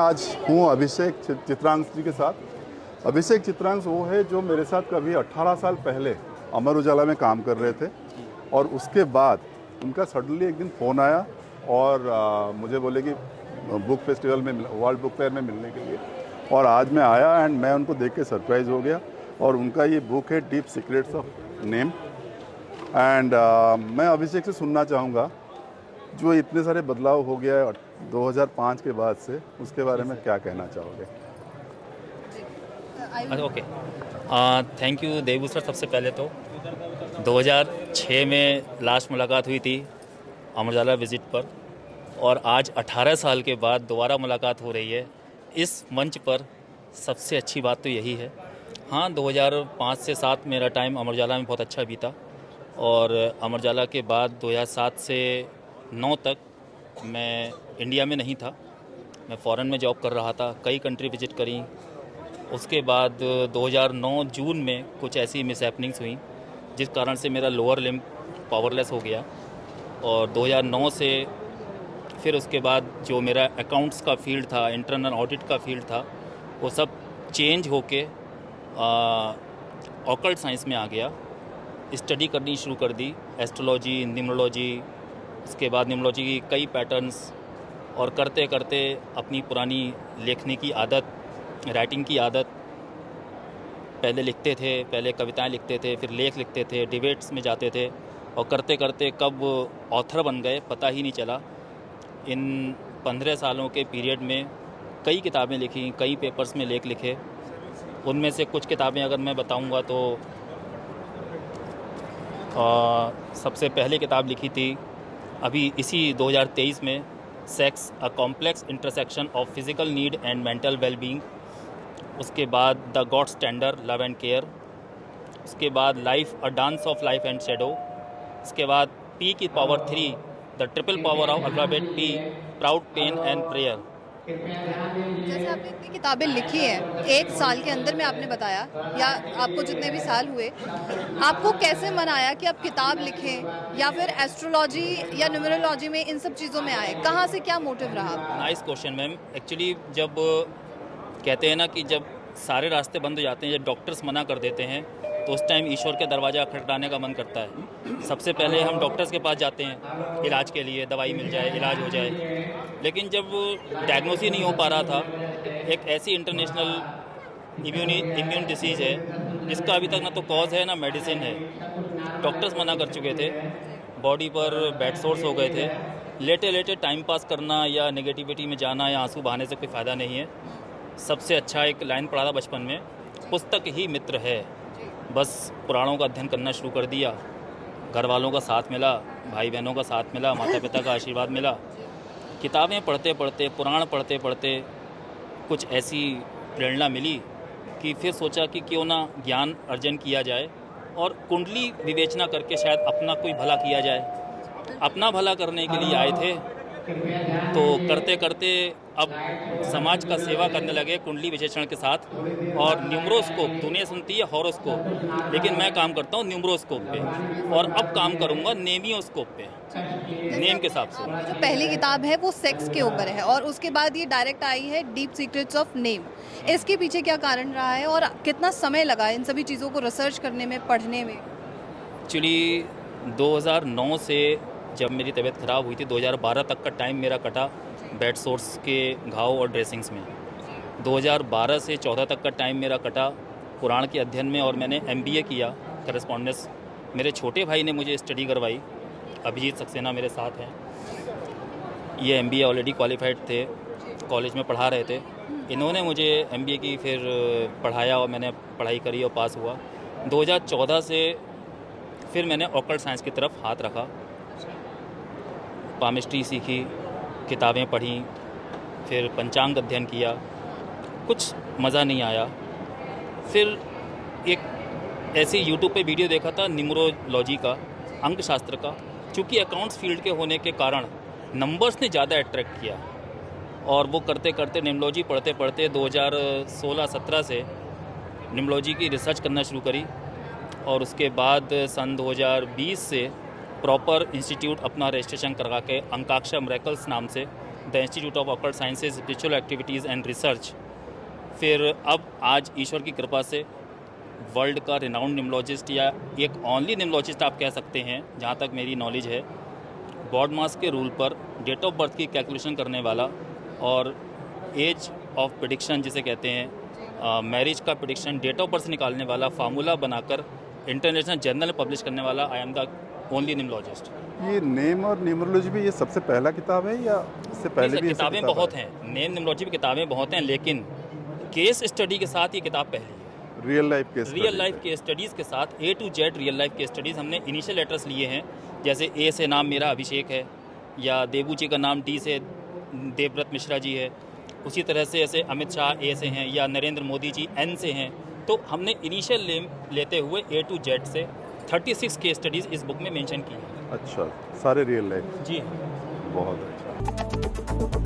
आज हूँ अभिषेक चित्रांश जी के साथ। अभिषेक चित्रांश वो है जो मेरे साथ कभी 18 साल पहले अमर उजाला में काम कर रहे थे और उसके बाद उनका सडनली एक दिन फ़ोन आया और मुझे बोले कि बुक फेस्टिवल में वर्ल्ड बुक फेयर में मिलने के लिए। और आज मैं आया एंड मैं उनको देख के सरप्राइज़ हो गया। और उनका ये बुक है deep secrets of name. And मैं अभिषेक से सुनना चाहूँगा जो इतने सारे बदलाव हो गया है 2005 के बाद से, उसके बारे में क्या कहना चाहोगे? Okay, thank you Daewoo sir. सबसे पहले तो 2006 में लास्ट मुलाकात हुई थी अमर उजाला विज़िट पर, और आज 18 साल के बाद दोबारा मुलाकात हो रही है इस मंच पर। सबसे अच्छी बात तो यही है। हाँ, 2005 से 7 मेरा टाइम अमर उजाला में बहुत अच्छा बीता, और अमर उजाला के बाद 2007 से 9 तक मैं इंडिया में नहीं था, मैं फ़ॉरेन में जॉब कर रहा था। कई कंट्री विज़िट करी। उसके बाद 2009 जून में कुछ ऐसी मिसहैपनिंग्स हुई जिस कारण से मेरा लोअर लिम्ब पावरलेस हो गया, और 2009 से फिर उसके बाद जो मेरा अकाउंट्स का फील्ड था, इंटरनल ऑडिट का फील्ड था, वो सब चेंज होके ऑकल्ट साइंस में आ गया। स्टडी करनी शुरू कर दी, एस्ट्रोलॉजी, न्यूमरोलॉजी। उसके बाद न्यूमरोलॉजी की कई पैटर्न्स, और करते करते अपनी पुरानी लिखने की आदत, राइटिंग की आदत। पहले लिखते थे, पहले कविताएं लिखते थे, फिर लेख लिखते थे, डिबेट्स में जाते थे, और करते करते कब ऑथर बन गए पता ही नहीं चला। इन 15 सालों के पीरियड में कई किताबें लिखी, कई पेपर्स में लेख लिखे। उनमें से कुछ किताबें अगर मैं बताऊंगा तो सबसे पहले किताब लिखी थी अभी इसी 2023 में, sex a complex intersection of physical need and mental wellbeing. उसके बाद the god standard, love and care. उसके बाद life a dance of life and shadow. उसके बाद पी की power 3, the triple power of alphabet P, proud, pain and prayer. जैसे आपने इतनी किताबें लिखी हैं, एक साल के अंदर में आपने बताया, या आपको जितने भी साल हुए, आपको कैसे मन आया कि आप किताब लिखें, या फिर एस्ट्रोलॉजी या न्यूमरोलॉजी में इन सब चीज़ों में आए? कहाँ से क्या मोटिव रहा आपका? Nice question ma'am. एक्चुअली जब कहते हैं ना कि जब सारे रास्ते बंद हो जाते हैं, जब डॉक्टर्स मना कर देते हैं, तो उस टाइम ईश्वर के दरवाज़ा खटखटाने का मन करता है। सबसे पहले हम डॉक्टर्स के पास जाते हैं इलाज के लिए, दवाई मिल जाए, इलाज हो जाए। लेकिन जब डायग्नोस ही नहीं हो पा रहा था, एक ऐसी इंटरनेशनल इम्यून डिसीज़ है जिसका अभी तक ना तो कॉज है ना मेडिसिन है। डॉक्टर्स मना कर चुके थे, बॉडी पर बेड सोर्स हो गए थे। लेटे लेटे टाइम पास करना या नेगेटिविटी में जाना या आंसू बहाने से कोई फ़ायदा नहीं है। सबसे अच्छा एक लाइन पढ़ा था बचपन में, पुस्तक ही मित्र है। बस पुराणों का अध्ययन करना शुरू कर दिया, घर वालों का साथ मिला, भाई बहनों का साथ मिला, माता पिता का आशीर्वाद मिला। किताबें पढ़ते पढ़ते, पुराण पढ़ते पढ़ते कुछ ऐसी प्रेरणा मिली कि फिर सोचा कि क्यों ना ज्ञान अर्जन किया जाए और कुंडली विवेचना करके शायद अपना कोई भला किया जाए। अपना भला करने के लिए आए थे, तो करते करते अब समाज का सेवा करने लगे कुंडली विशेषण के साथ। और न्यूमरोस्कोप, दुनिया सुनती है हॉरोस्कोप, लेकिन मैं काम करता हूँ न्यूमरोस्कोप पे, और अब काम करूँगा नेमियोस्कोप पे, नेम के हिसाब से। आपकी जो पहली किताब है वो सेक्स के ऊपर है, और उसके बाद ये डायरेक्ट आई है डीप सीक्रेट्स ऑफ नेम। इसके पीछे क्या कारण रहा है, और कितना समय लगा इन सभी चीज़ों को रिसर्च करने में, पढ़ने में? एक्चुअली 2009 से जब मेरी तबीयत ख़राब हुई थी, 2012 तक का टाइम मेरा कटा बेड सोर्स के घाव और ड्रेसिंग्स में। 2012 से 14 तक का टाइम मेरा कटा पुराण के अध्ययन में, और मैंने MBA किया करस्पॉन्डेंस। मेरे छोटे भाई ने मुझे स्टडी करवाई, अभिजीत सक्सेना मेरे साथ हैं। ये MBA ऑलरेडी क्वालिफाइड थे, कॉलेज में पढ़ा रहे थे। इन्होंने मुझे MBA की फिर पढ़ाया, और मैंने पढ़ाई करी और पास हुआ। 2014 से फिर मैंने ऑकल्ट साइंस की तरफ हाथ रखा, पामिस्ट्री सीखी, किताबें पढ़ी, फिर पंचांग अध्ययन किया। कुछ मज़ा नहीं आया। फिर एक ऐसी यूट्यूब पे वीडियो देखा था न्यूमरोलॉजी का, अंक शास्त्र का। चूँकि अकाउंट्स फील्ड के होने के कारण नंबर्स ने ज़्यादा अट्रैक्ट किया, और वो करते करते न्यूमरोलॉजी पढ़ते पढ़ते 2016-17 से न्यूमरोलॉजी की रिसर्च करना शुरू करी। और उसके बाद सन 2020 से प्रॉपर इंस्टीट्यूट अपना रजिस्ट्रेशन करवा के अंकाक्षा मिरेकल्स नाम से the institute of occult sciences spiritual activities and research, फिर अब आज ईश्वर की कृपा से वर्ल्ड का रिनाउंड निम्नोलॉजिस्ट या एक ओनली निम्नोलॉजिस्ट आप कह सकते हैं, जहाँ तक मेरी नॉलेज है, बॉड मास के रूल पर डेट ऑफ बर्थ की कैलकुलेशन करने वाला और एज ऑफ प्रेडिक्शन जिसे कहते हैं, मैरिज का प्रेडिक्शन डेट ऑफ बर्थ से निकालने वाला फार्मूला बनाकर इंटरनेशनल जर्नल में पब्लिश करने वाला आई एम द ओनली निम्नोलॉजिस्ट। ये नेम और न्यूमरोलॉजी भी ये सबसे पहला किताब है या इससे पहले भी ऐसी किताबें किताब बहुत है? हैं, नेम निम्नोलॉजी की किताबें बहुत हैं, लेकिन केस स्टडी के साथ ये किताब पहली है। रियल लाइफ के रियल लाइफ के स्टडीज़ के साथ A to Z real life के स्टडीज़ हमने इनिशियल लेटर्स लिए हैं, जैसे A से नाम मेरा अभिषेक है, या देबू जी का नाम D से देवव्रत मिश्रा जी है, उसी तरह से ऐसे अमित शाह A से हैं या नरेंद्र मोदी जी N से हैं। तो हमने इनिशियल नेम लेते हुए A to Z से 36 केस स्टडीज़ इस बुक में मेंशन की हैं। अच्छा, सारे रियल लाइफ। जी बहुत अच्छा।